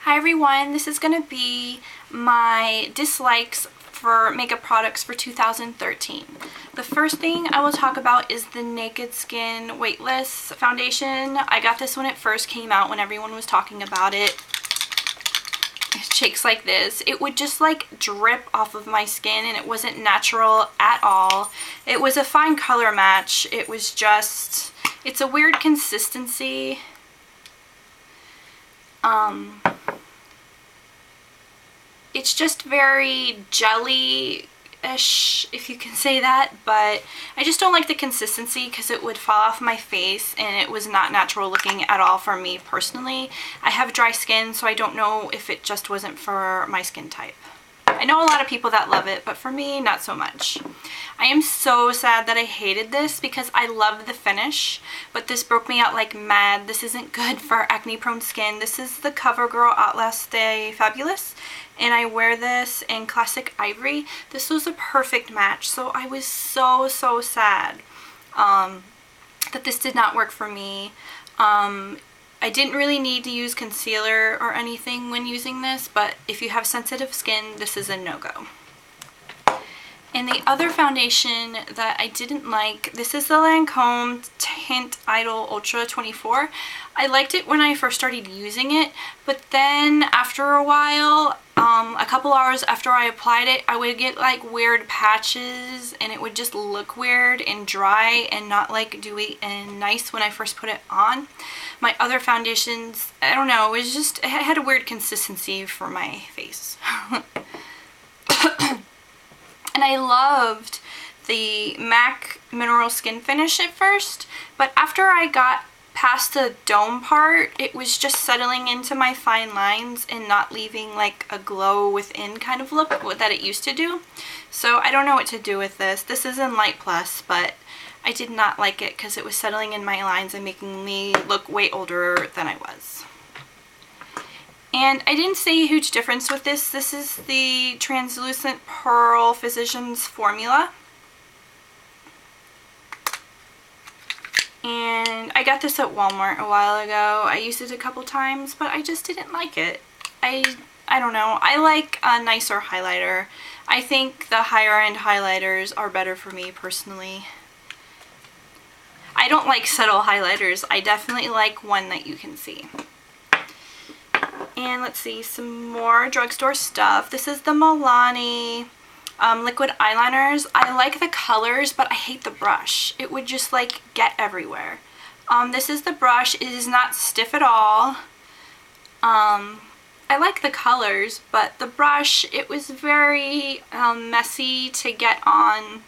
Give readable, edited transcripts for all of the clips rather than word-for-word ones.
Hi everyone, this is going to be my dislikes for makeup products for 2013. The first thing I will talk about is the Naked Skin Weightless Foundation. I got this when it first came out, when everyone was talking about it. It shakes like this. It would just like drip off of my skin and it wasn't natural at all. It was a fine color match. It was just, it's a weird consistency. It's just very jelly-ish, if you can say that, but I just don't like the consistency because it would fall off my face and it was not natural looking at all for me personally. I have dry skin, so I don't know if it just wasn't for my skin type. I know a lot of people that love it, but for me, not so much. I am so sad that I hated this because I loved the finish, but this broke me out like mad. This isn't good for acne-prone skin. This is the Covergirl Outlast Stay Fabulous, and I wear this in Classic Ivory. This was a perfect match, so I was so sad that this did not work for me. I didn't really need to use concealer or anything when using this, but if you have sensitive skin, this is a no-go. And the other foundation that I didn't like, this is the Lancome Tint Idole Ultra 24. I liked it when I first started using it, but then after a while, a couple hours after I applied it, I would get like weird patches and it would just look weird and dry and not like dewy and nice when I first put it on. My other foundations, I don't know, it was just, it had a weird consistency for my face. And I loved the MAC Mineral Skin Finish at first, but after I got past the dome part, it was just settling into my fine lines and not leaving like a glow within kind of look that it used to do. So I don't know what to do with this. This is in Light Plus, but I did not like it because it was settling in my lines and making me look way older than I was. And I didn't see a huge difference with this. This is the Translucent Pearl Physicians Formula. And I got this at Walmart a while ago. I used it a couple times, but I just didn't like it. I don't know. I like a nicer highlighter. I think the higher end highlighters are better for me personally. I don't like subtle highlighters. I definitely like one that you can see. And let's see, some more drugstore stuff. This is the Milani Liquid eyeliners. I like the colors, but I hate the brush. It would just like get everywhere. This is the brush. It is not stiff at all. I like the colors, but the brush, it was very messy to get on.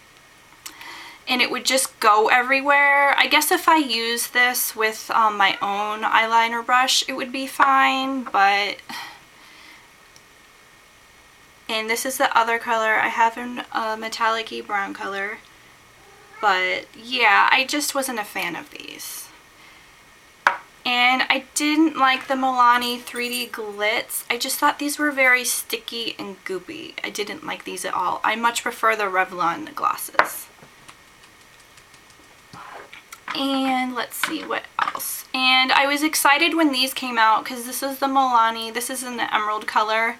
And it would just go everywhere. I guess if I use this with my own eyeliner brush, it would be fine, but... And this is the other color. I have a metallic-y brown color. But yeah, I just wasn't a fan of these. And I didn't like the Milani 3D Glitz. I just thought these were very sticky and goopy. I didn't like these at all. I much prefer the Revlon glosses. And let's see what else. And I was excited when these came out because this is the Milani. This is in the emerald color.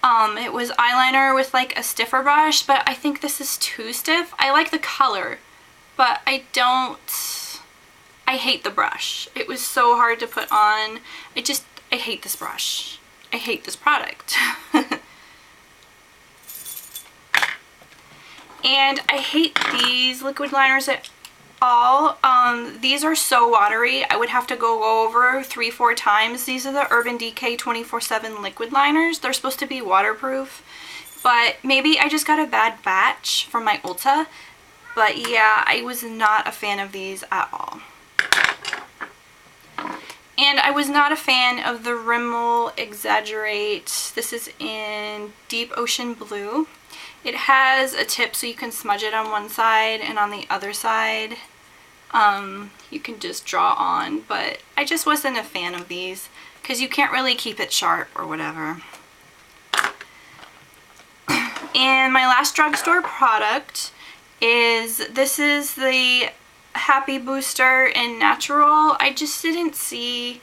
It was eyeliner with like a stiffer brush, but I think this is too stiff. I like the color, but I hate the brush. It was so hard to put on. I hate this brush. I hate this product. And I hate these liquid liners at all. These are so watery. I would have to go over 3-4 times. These are the Urban Decay 24/7 liquid liners. They're supposed to be waterproof, but maybe I just got a bad batch from my Ulta. But yeah, I was not a fan of these at all. And I was not a fan of the Rimmel Exaggerate. This is in Deep Ocean Blue. It has a tip so you can smudge it on one side, and on the other side you can just draw on, but I just wasn't a fan of these because you can't really keep it sharp or whatever. And my last drugstore product is, this is the Happy Booster in Natural. I just didn't see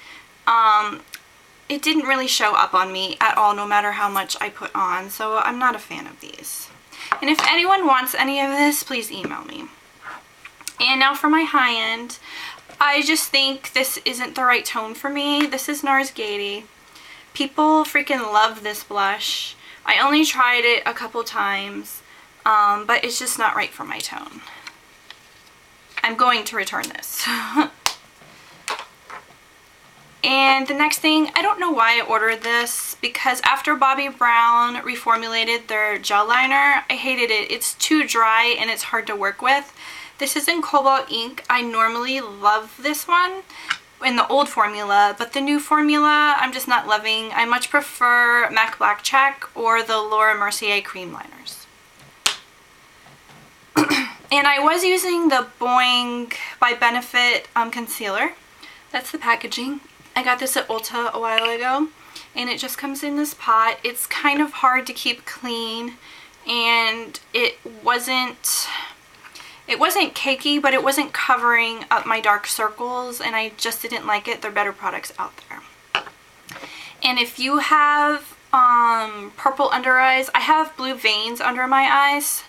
it didn't really show up on me at all, no matter how much I put on, so I'm not a fan of these. And if anyone wants any of this, please email me. And now for my high-end, I just think this isn't the right tone for me. This is NARS Gaiety. People freaking love this blush. I only tried it a couple times, but it's just not right for my tone. I'm going to return this. And the next thing, I don't know why I ordered this, because after Bobbi Brown reformulated their gel liner, I hated it. It's too dry and it's hard to work with. This is in Cobalt ink. I normally love this one in the old formula, but the new formula I'm just not loving. I much prefer MAC Black Check or the Laura Mercier cream liners. And I was using the Boing by Benefit concealer. That's the packaging. I got this at Ulta a while ago, and it just comes in this pot. It's kind of hard to keep clean, and it wasn't cakey, but it wasn't covering up my dark circles, and I just didn't like it. There are better products out there. And if you have purple under eyes, I have blue veins under my eyes,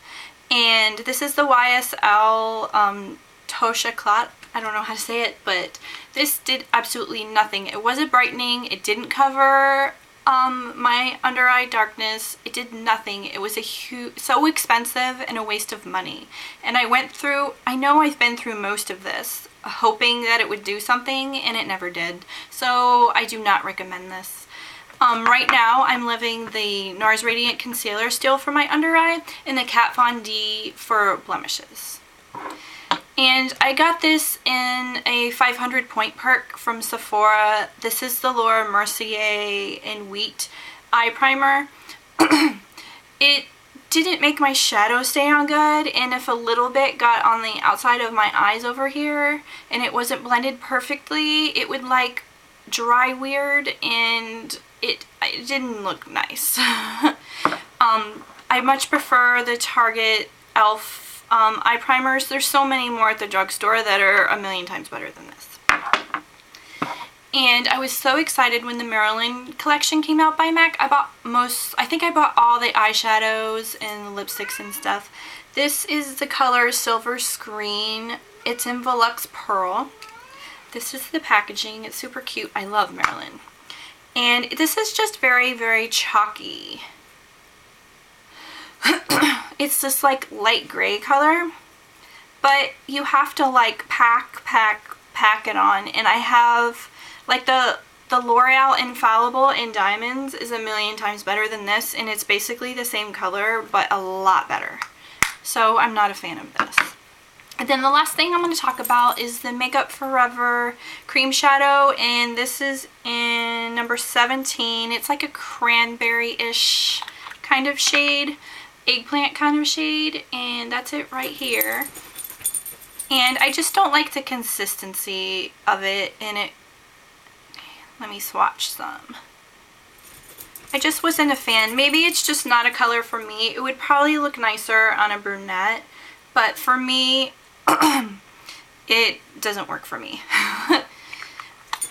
and this is the YSL Touche Eclat. I don't know how to say it, but this did absolutely nothing. It wasn't brightening. It didn't cover my under eye darkness. It did nothing. It was so expensive and a waste of money. And I know I've been through most of this hoping that it would do something, and it never did. So I do not recommend this. Right now I'm loving the NARS Radiant Concealer still for my under eye, and the Kat Von D for blemishes. And I got this in a 500 point perk from Sephora. This is the Laura Mercier in Wheat eye primer. It didn't make my shadow stay on good, and if a little bit got on the outside of my eyes over here and it wasn't blended perfectly, it would like dry weird, and it didn't look nice. I much prefer the Target e.l.f. Eye primers. There's so many more at the drugstore that are a million times better than this. And I was so excited when the Marilyn collection came out by MAC. I think I bought all the eyeshadows and the lipsticks and stuff. This is the color Silver Screen. It's in Volux Pearl. This is the packaging. It's super cute. I love Marilyn. And this is just very, very chalky. It's this like light gray color, but you have to like pack it on. And I have like the L'Oreal Infallible in Diamonds is a million times better than this, and it's basically the same color but a lot better. So I'm not a fan of this. And then the last thing I'm going to talk about is the Makeup Forever Cream Shadow, and this is in number 17. It's like a cranberry-ish kind of shade. Eggplant kind of shade, and that's it right here. And I just don't like the consistency of it, and let me swatch some. I just wasn't a fan. Maybe it's just not a color for me. It would probably look nicer on a brunette, but for me it doesn't work for me.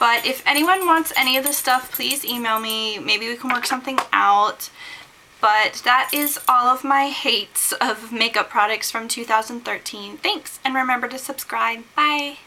But if anyone wants any of this stuff, please email me. Maybe we can work something out. But that is all of my hates of makeup products from 2013. Thanks, and remember to subscribe. Bye!